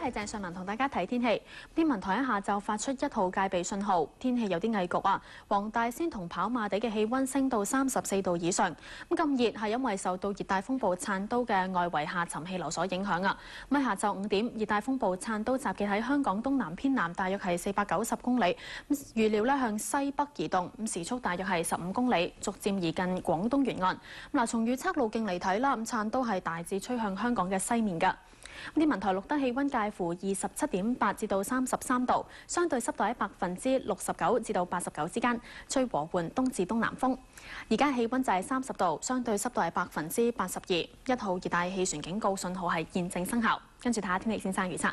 係鄭瑞文同大家睇天氣。天文台喺下晝發出1號戒備信號，天氣有啲翳焗啊。黃大仙同跑馬地嘅氣温升到34度以上。咁熱係因為受到熱帶風暴燦都嘅外圍下沉氣流所影響啊。咁喺下晝5點，熱帶風暴燦都集結喺香港東南偏南，大約係490公里。預料向西北移動，時速大約係15公里，逐漸移近廣東沿岸。從預測路徑嚟睇啦，燦都係大致吹向香港嘅西面㗎。天文台錄得氣温介乎27.8至到33度，相對濕度喺69%至到89%之間，吹和緩東至東南風。而家氣温就係30度，相對濕度係82%。1號熱帶氣旋警告信號係現正生效。跟住睇下天氣先生預測。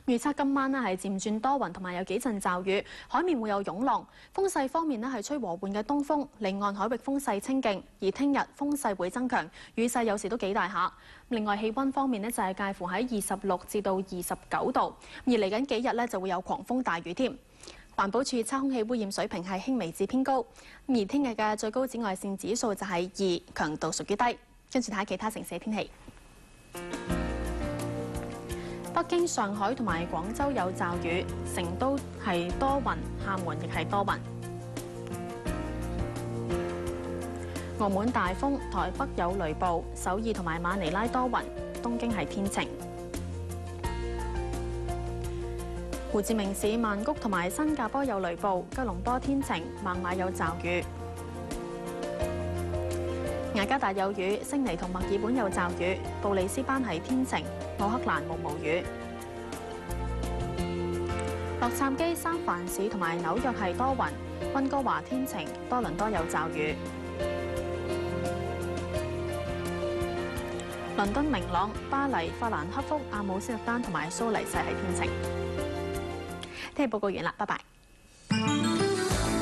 預測今晚係漸轉多雲，同埋有幾陣驟雨，海面會有湧浪。風勢方面係吹和緩嘅東風，離岸海域風勢清勁。而聽日風勢會增強，雨勢有時都幾大下。另外氣温方面就係介乎喺26至到29度，而嚟緊幾日就會有狂風大雨添。環保署測空氣污染水平係輕微至偏高，而聽日嘅最高紫外線指數就係2，強度屬於低。跟住睇下其他城市嘅天氣。北京、上海同埋廣州有驟雨，成都係多雲，廈門亦係多雲。澳門大風，台北有雷暴，首爾同埋馬尼拉多雲，東京係天晴。胡志明市、曼谷同埋新加坡有雷暴，吉隆坡天晴，孟買有驟雨。雅加達有雨，悉尼同墨爾本有驟雨，布里斯班係天晴，奧克蘭無雨。洛杉磯、三藩市同埋紐約係多雲，溫哥華天晴，多倫多有驟雨。倫敦明朗，巴黎、法蘭克福、阿姆斯特丹同埋蘇黎世係天晴。天氣報告完啦，拜拜。